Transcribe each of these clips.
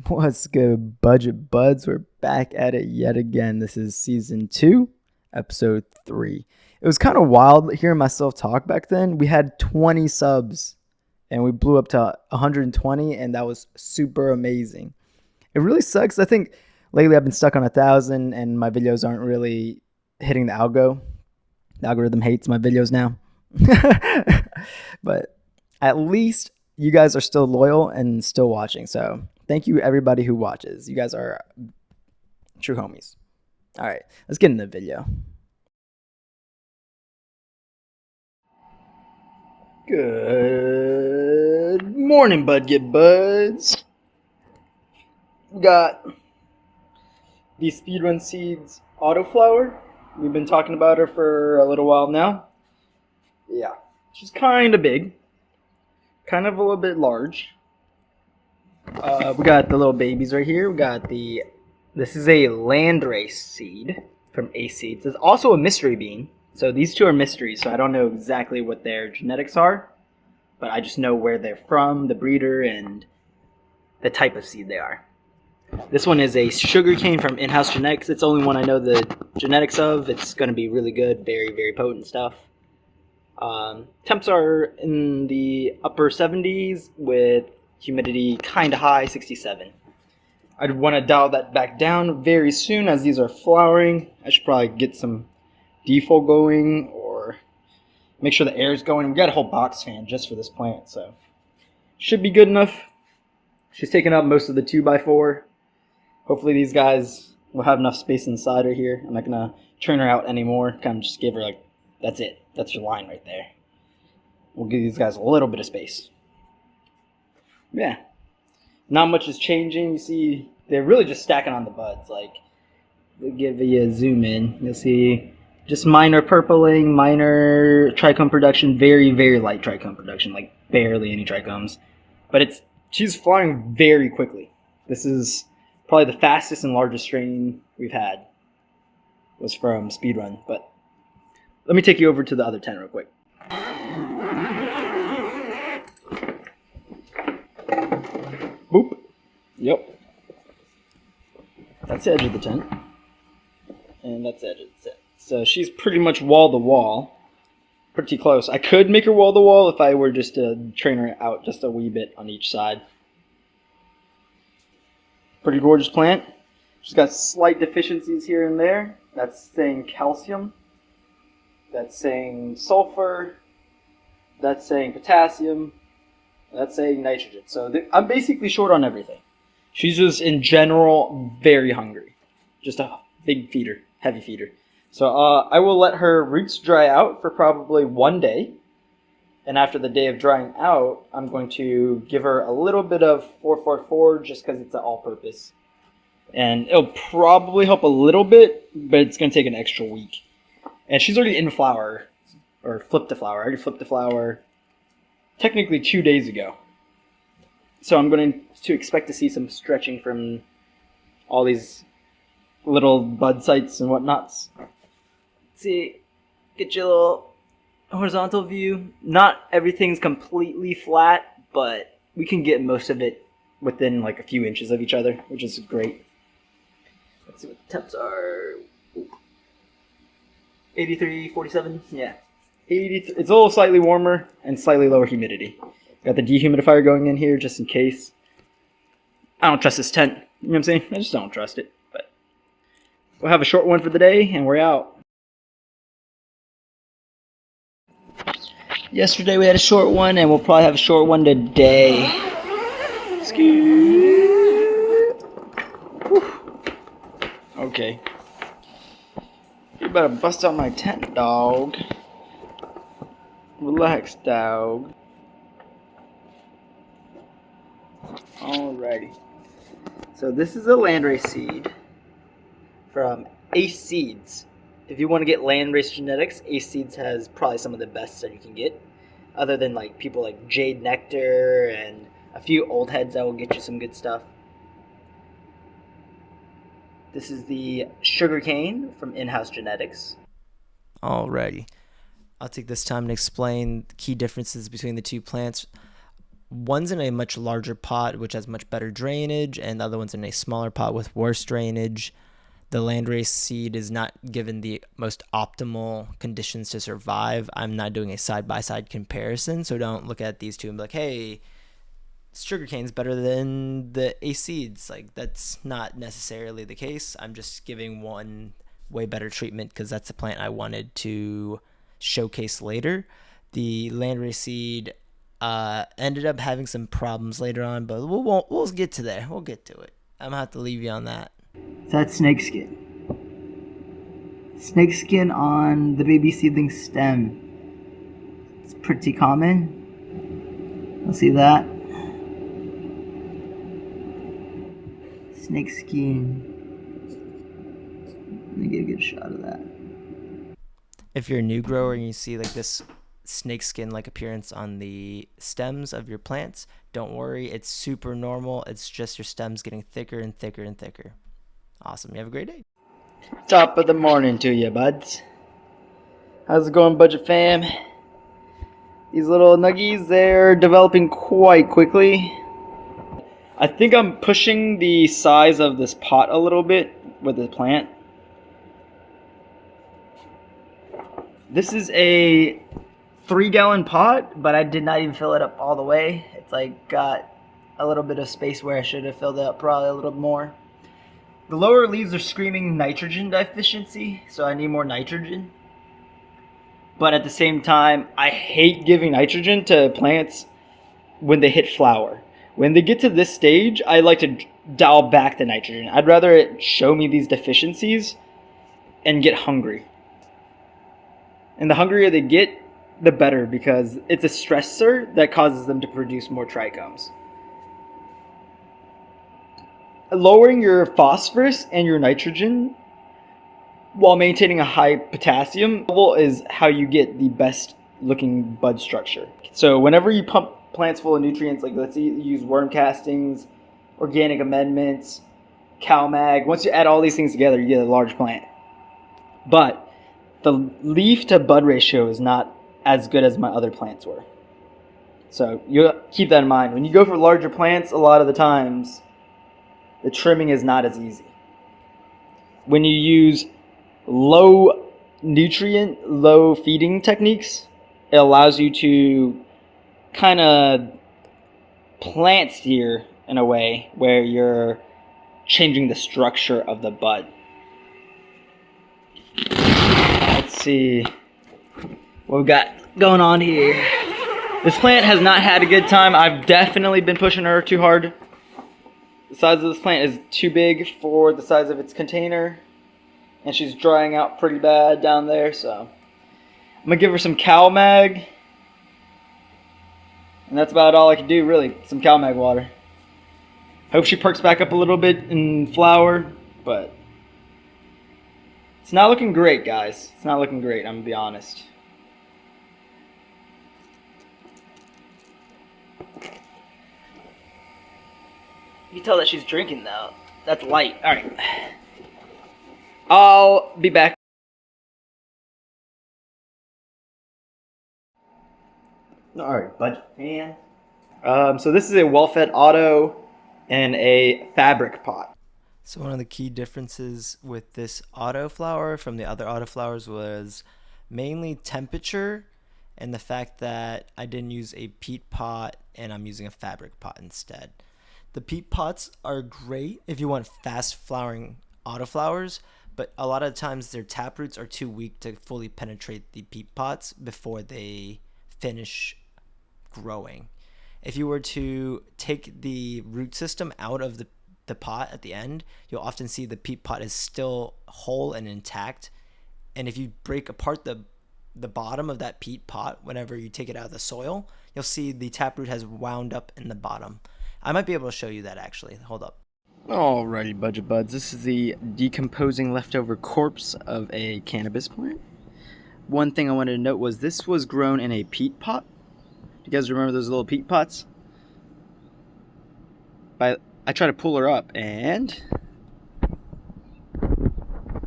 What's good, Budget Buds? We're back at it yet again. This is season 2, episode 3. It was kind of wild hearing myself talk back then. We had 20 subs and we blew up to 120, and that was super amazing. It really sucks. I think lately I've been stuck on 1,000 and my videos aren't really hitting the algo. The algorithm hates my videos now. But at least you guys are still loyal and still watching. So thank you, everybody who watches. You guys are true homies. All right, let's get into the video. Good morning, Budget Buds. We got the Speedrun Seeds Autoflower. We've been talking about her for a little while now. Yeah, she's kind of big. Kind of a little bit large. We got the little babies right here. We got this is a Landrace seed from Ace Seeds. It's also a mystery bean. So these two are mysteries, so I don't know exactly what their genetics are, but I just know where they're from, the breeder, and the type of seed they are. This one is a sugarcane from In-House Genetics. It's the only one I know the genetics of. It's going to be really good, very, very potent stuff. Temps are in the upper 70s with humidity kind of high, 67. I'd want to dial that back down very soon as these are flowering. I should probably get some defol going or make sure the air is going. We got a whole box fan just for this plant, so should be good enough. She's taking up most of the 2x4. Hopefully these guys will have enough space inside her here. I'm not going to turn her out anymore. Kind of just give her like, that's it. That's your line right there. We'll give these guys a little bit of space. Yeah. Not much is changing. You see, they're really just stacking on the buds. Like, we'll give you a zoom in. You'll see just minor purpling, minor trichome production, very, very light trichome production, like barely any trichomes. But she's flying very quickly. This is probably the fastest and largest strain we've had was from Speedrun. But let me take you over to the other 10 real quick. Boop. Yep. That's the edge of the tent. And that's the edge of the tent. So she's pretty much wall to wall. Pretty close. I could make her wall to wall if I were just to train her out just a wee bit on each side. Pretty gorgeous plant. She's got slight deficiencies here and there. That's saying calcium. That's saying sulfur. That's saying potassium. That's saying nitrogen. So I'm basically short on everything. She's just, in general, very hungry. Just a big feeder, heavy feeder. So I will let her roots dry out for probably 1 day. And after the day of drying out, I'm going to give her a little bit of 444 just because it's an all-purpose. And it'll probably help a little bit, but it's going to take an extra week. And she's already in flower, or flipped the flower. I already flipped the flower technically 2 days ago. So I'm going to expect to see some stretching from all these little bud sites and whatnots. Let's see, get your little horizontal view. Not everything's completely flat, but we can get most of it within like a few inches of each other, which is great. Let's see what the temps are. 83, 47, yeah. 80, it's a little slightly warmer and slightly lower humidity. Got the dehumidifier going in here just in case. I don't trust this tent. You know what I'm saying? I just don't trust it. But we'll have a short one for the day and we're out. Yesterday we had a short one and we'll probably have a short one today. Okay. You better bust out my tent, dog. Relax, dog. Alrighty. So this is a Landrace seed from Ace Seeds. If you want to get Landrace genetics, Ace Seeds has probably some of the best that you can get. Other than like people like Jade Nectar and a few old heads that will get you some good stuff. This is the sugarcane from In-House Genetics. Alrighty. I'll take this time to explain the key differences between the two plants. One's in a much larger pot, which has much better drainage, and the other one's in a smaller pot with worse drainage. The Landrace seed is not given the most optimal conditions to survive. I'm not doing a side-by-side comparison, so don't look at these two and be like, hey, sugarcane's better than the A seeds. Like, that's not necessarily the case. I'm just giving one way better treatment because that's the plant I wanted to showcase later. The Landrace seed ended up having some problems later on, but we'll get to there. We'll get to it. I'm gonna have to leave you on that. That's snakeskin. Snakeskin on the baby seedling stem. It's pretty common. You'll see that. Snakeskin. Let me get a good shot of that. If you're a new grower and you see like this snakeskin like appearance on the stems of your plants, don't worry, it's super normal. It's just your stems getting thicker and thicker and thicker. Awesome. You have a great day. Top of the morning to you, buds. How's it going, Budget Fam? These little nuggies, they're developing quite quickly. I think I'm pushing the size of this pot a little bit with the plant. This is a 3-gallon pot, but I did not even fill it up all the way. It's like got a little bit of space where I should have filled it up probably a little more. The lower leaves are screaming nitrogen deficiency, so I need more nitrogen. But at the same time, I hate giving nitrogen to plants when they hit flower. When they get to this stage, I like to dial back the nitrogen. I'd rather it show me these deficiencies and get hungry. And the hungrier they get, the better, because it's a stressor that causes them to produce more trichomes. Lowering your phosphorus and your nitrogen while maintaining a high potassium level is how you get the best looking bud structure. So whenever you pump plants full of nutrients, like let's use worm castings, organic amendments, CalMag, once you add all these things together, you get a large plant. But the leaf to bud ratio is not as good as my other plants were. So you keep that in mind. When you go for larger plants, a lot of the times, the trimming is not as easy. When you use low nutrient, low feeding techniques, it allows you to kind of plant steer in a way where you're changing the structure of the bud. Let's see what we've got going on here. This plant has not had a good time. I've definitely been pushing her too hard. The size of this plant is too big for the size of its container, and she's drying out pretty bad down there, so I'm gonna give her some CalMag, and that's about all I can do, really. Some CalMag water. Hope she perks back up a little bit in flower, but it's not looking great, guys. It's not looking great, I'm gonna be honest. You can tell that she's drinking though. That's light. Alright. I'll be back. Alright, budget fan. So this is a well-fed auto and a fabric pot. So one of the key differences with this autoflower from the other autoflowers was mainly temperature and the fact that I didn't use a peat pot and I'm using a fabric pot instead. The peat pots are great if you want fast flowering autoflowers, but a lot of times their taproots are too weak to fully penetrate the peat pots before they finish growing. If you were to take the root system out of the pot at the end, you'll often see the peat pot is still whole and intact. And if you break apart the bottom of that peat pot, whenever you take it out of the soil, you'll see the taproot has wound up in the bottom. I might be able to show you that actually. Hold up. Alrighty, budget buds. This is the decomposing leftover corpse of a cannabis plant. One thing I wanted to note was this was grown in a peat pot. Do you guys remember those little peat pots? I try to pull her up, and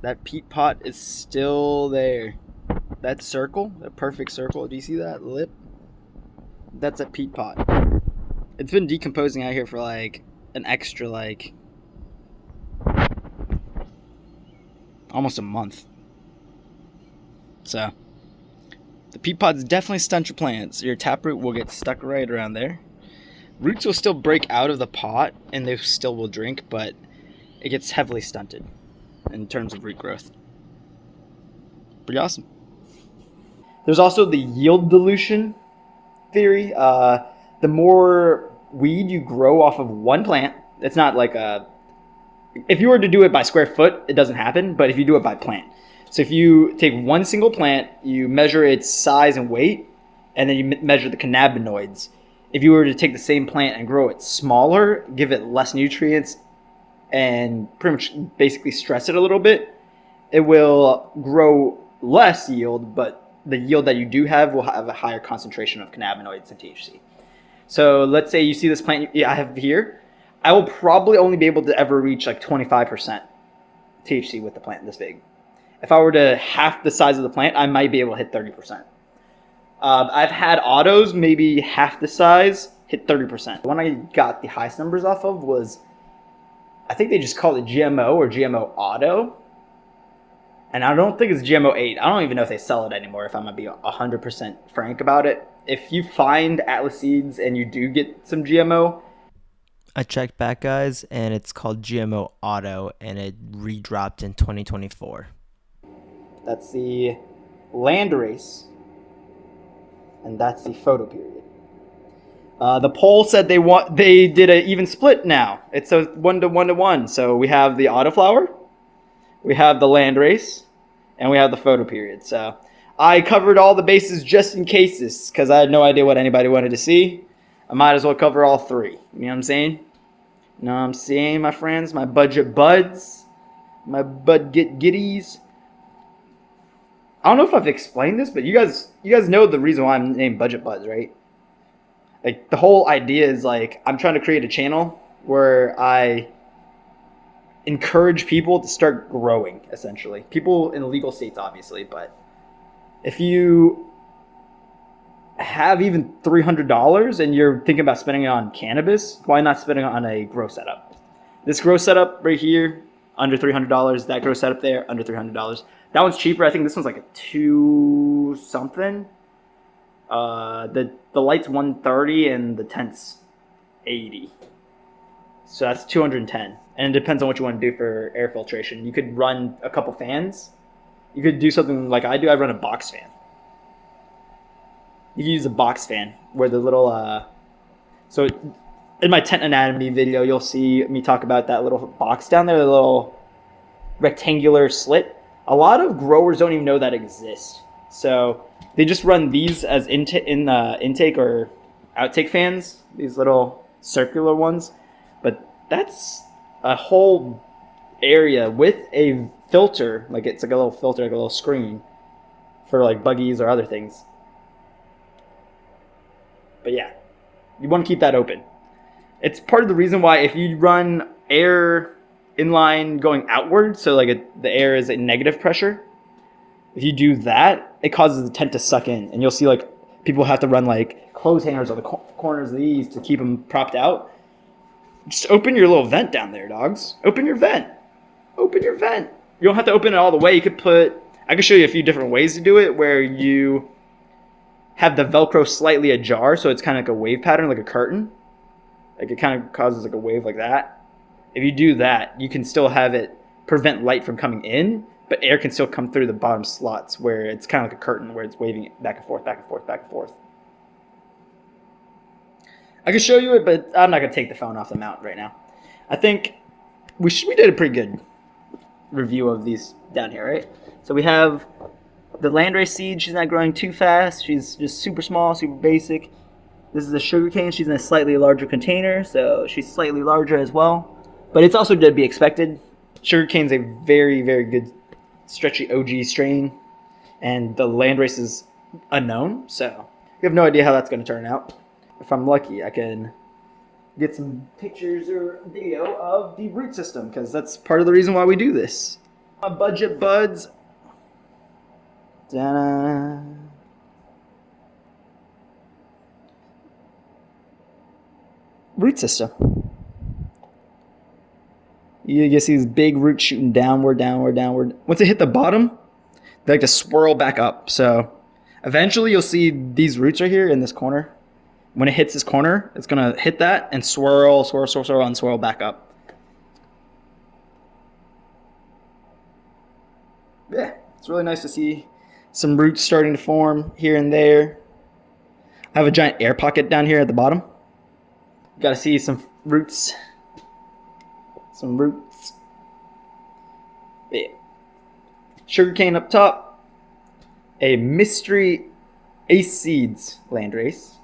that peat pot is still there. That circle, that perfect circle, do you see that lip? That's a peat pot. It's been decomposing out here for like an extra like almost a month. So the peat pods definitely stunt your plants. Your taproot will get stuck right around there. Roots will still break out of the pot and they still will drink, but it gets heavily stunted in terms of root growth. Pretty awesome. There's also the yield dilution theory. The more weed you grow off of one plant, it's not like a... If you were to do it by square foot, it doesn't happen, but if you do it by plant. So if you take one single plant, you measure its size and weight, and then you measure the cannabinoids. If you were to take the same plant and grow it smaller, give it less nutrients, and pretty much basically stress it a little bit, it will grow less yield, but the yield that you do have will have a higher concentration of cannabinoids and THC. So let's say you see this plant I have here. I will probably only be able to ever reach like 25% THC with the plant this big. If I were to half the size of the plant, I might be able to hit 30%. I've had autos, maybe half the size, hit 30%. The one I got the highest numbers off of was, I think they just called it GMO or GMO Auto. And I don't think it's GMO 8. I don't even know if they sell it anymore, if I'm going to be 100% frank about it. If you find Atlas Seeds and you do get some GMO... I checked back, guys, and it's called GMO Auto, and it redropped in 2024. That's the Landrace, and that's the photoperiod. The poll said they did an even split now. It's a 1 to 1 to 1. So we have the Autoflower, we have the Landrace, and we have the photoperiod. So I covered all the bases just in cases because I had no idea what anybody wanted to see. I might as well cover all three. You know what I'm saying? You know what I'm saying, my friends, my budget buds, my bud giddies. I don't know if I've explained this, but you guys know the reason why I'm named Budget Buds, right? Like, the whole idea is, like, I'm trying to create a channel where I encourage people to start growing, essentially. People in legal states, obviously, but if you have even $300 and you're thinking about spending it on cannabis, why not spending it on a grow setup? This grow setup right here, under $300. That grow setup there, under $300. That one's cheaper. I think this one's like a 2 something. The light's 130 and the tent's 80. So that's 210. And it depends on what you want to do for air filtration. You could run a couple fans. You could do something like I do. I run a box fan. You can use a box fan where the little so in my tent anatomy video, you'll see me talk about that little box down there, the little rectangular slit. A lot of growers don't even know that exists. So they just run these as intake or outtake fans, these little circular ones. But that's a whole area with a filter, like it's like a little filter, like a little screen for like buggies or other things. But yeah, you want to keep that open. It's part of the reason why if you run air inline going outward, so like the air is at negative pressure, if you do that, it causes the tent to suck in. And you'll see like people have to run like clothes hangers on the corners of these to keep them propped out. Just open your little vent down there, dogs. Open your vent. Open your vent. You don't have to open it all the way. You could I could show you a few different ways to do it where you have the Velcro slightly ajar, so it's kind of like a wave pattern, like a curtain. Like it kind of causes like a wave like that. If you do that, you can still have it prevent light from coming in, but air can still come through the bottom slots where it's kind of like a curtain where it's waving back and forth, back and forth, back and forth. I can show you it, but I'm not going to take the phone off the mount right now. I think we did a pretty good review of these down here, right? So we have the Landrace seed. She's not growing too fast. She's just super small, super basic. This is a sugarcane. She's in a slightly larger container, so she's slightly larger as well. But it's also to be expected. Sugarcane's a very, very good stretchy OG strain, and the Landrace is unknown, so we have no idea how that's going to turn out. If I'm lucky, I can get some pictures or video of the root system, because that's part of the reason why we do this. My budget buds. Ta-da. root system. You see these big roots shooting downward, downward, downward. Once they hit the bottom, they like to swirl back up. So eventually you'll see these roots right here in this corner. When it hits this corner, it's going to hit that and swirl, swirl, swirl, swirl, and swirl back up. Yeah, it's really nice to see some roots starting to form here and there. I have a giant air pocket down here at the bottom. Got to see some roots. Some roots. Yeah. Sugarcane up top. A Mystery Seeds Landrace.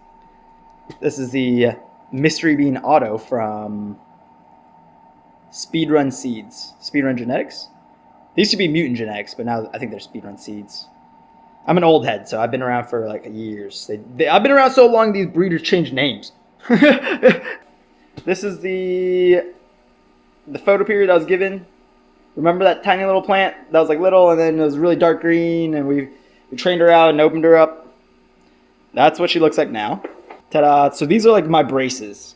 This is the Mystery Bean Auto from Speedrun Seeds. Speedrun Genetics. They used to be Mutant Genetics, but now I think they're Speedrun Seeds. I'm an old head, so I've been around for like years. I've been around so long, these breeders changed names. This is the photoperiod I was given. Remember that tiny little plant that was like little and then it was really dark green and we trained her out and opened her up? That's what she looks like now. Ta-da. So these are like my braces.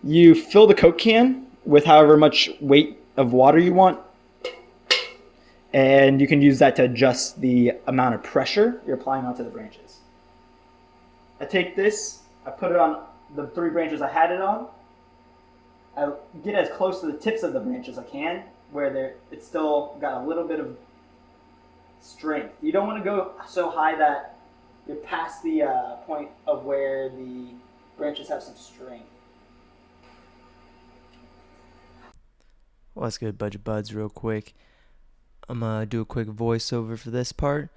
You fill the Coke can with however much weight of water you want. And you can use that to adjust the amount of pressure you're applying onto the branches. I take this, I put it on the 3 branches I had it on. I get as close to the tips of the branch as I can, where it's still got a little bit of strength. You don't want to go so high that you're past the point of where the branches have some strength. Well, that's good, Budget Buds, real quick. I'm going to do a quick voiceover for this part.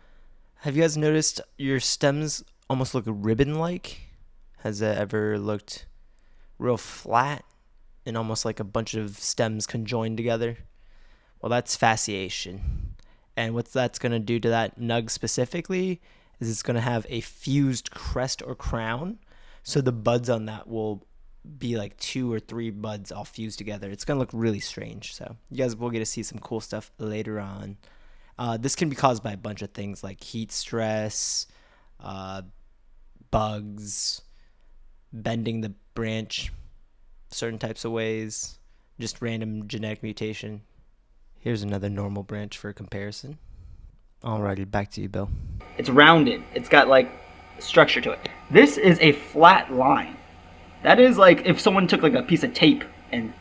Have you guys noticed your stems almost look ribbon-like? Has it ever looked real flat and almost like a bunch of stems conjoined together? Well, that's fasciation. And what that's going to do to that nug specifically is it's going to have a fused crest or crown. So the buds on that will be like 2 or 3 buds all fused together. It's going to look really strange. So you guys will get to see some cool stuff later on. This can be caused by a bunch of things like heat stress, bugs, bending the branch certain types of ways, just random genetic mutation. Here's another normal branch for comparison. Alrighty, back to you, Bill. It's rounded. It's got like structure to it. This is a flat line. That is like if someone took like a piece of tape and,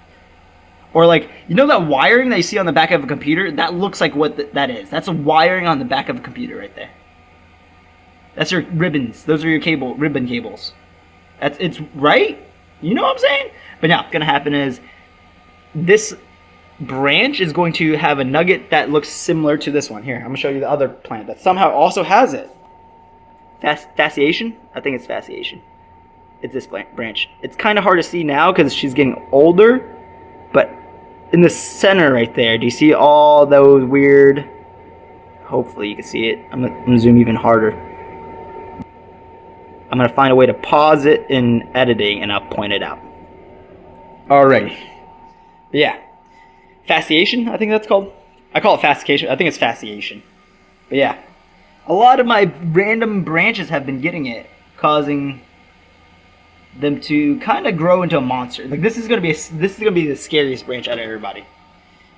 or like, you know that wiring that you see on the back of a computer? That looks like what that is. That's a wiring on the back of a computer right there. That's your ribbons. Those are your ribbon cables. It's right? You know what I'm saying? But now, what's going to happen is this branch is going to have a nugget that looks similar to this one. Here, I'm going to show you the other plant that somehow also has it. Fasciation? I think it's Fasciation. It's this branch. It's kind of hard to see now because she's getting older, but in the center right there, do you see all those weird... Hopefully you can see it. I'm going to zoom even harder. I'm going to find a way to pause it in editing and I'll point it out. Alrighty. Yeah. Fasciation, I think that's called. I call it fasciation. I think it's fasciation. But yeah. A lot of my random branches have been getting it, causing them to kind of grow into a monster. Like this is gonna be the scariest branch out of everybody.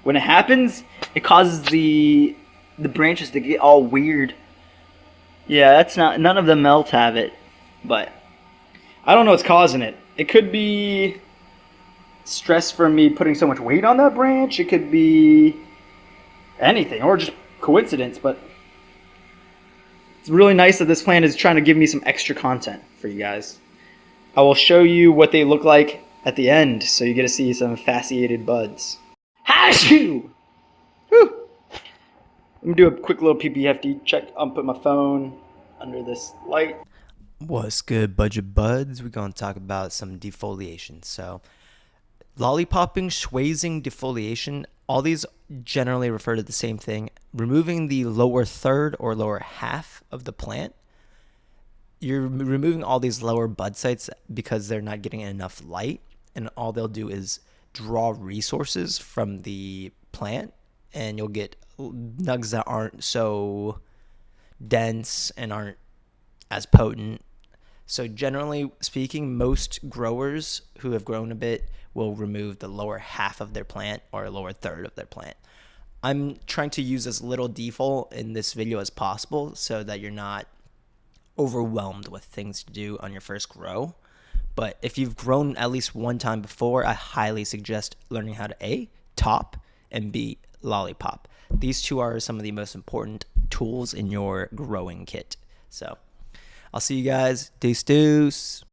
When it happens, it causes the branches to get all weird. Yeah, that's not, none of the melts have it, but I don't know what's causing it. It could be stress from me putting so much weight on that branch. It could be anything, or just coincidence, but it's really nice that this plant is trying to give me some extra content for you guys. I will show you what they look like at the end, so you get to see some fasciated buds. Hashoo! Whew! Let me do a quick little PPFD check. I'll put my phone under this light. What's good, Budget Buds? We're going to talk about some defoliation. So, lollipopping, schwazing, defoliation, all these generally refer to the same thing. Removing the lower third or lower half of the plant. You're removing all these lower bud sites because they're not getting enough light, and all they'll do is draw resources from the plant, and you'll get nugs that aren't so dense and aren't as potent. So generally speaking, most growers who have grown a bit will remove the lower half of their plant or lower third of their plant. I'm trying to use as little default in this video as possible so that you're not overwhelmed with things to do on your first grow. But if you've grown at least one time before, I highly suggest learning how to A, top, and B, lollipop. These two are some of the most important tools in your growing kit. So I'll see you guys. Deuce deuce.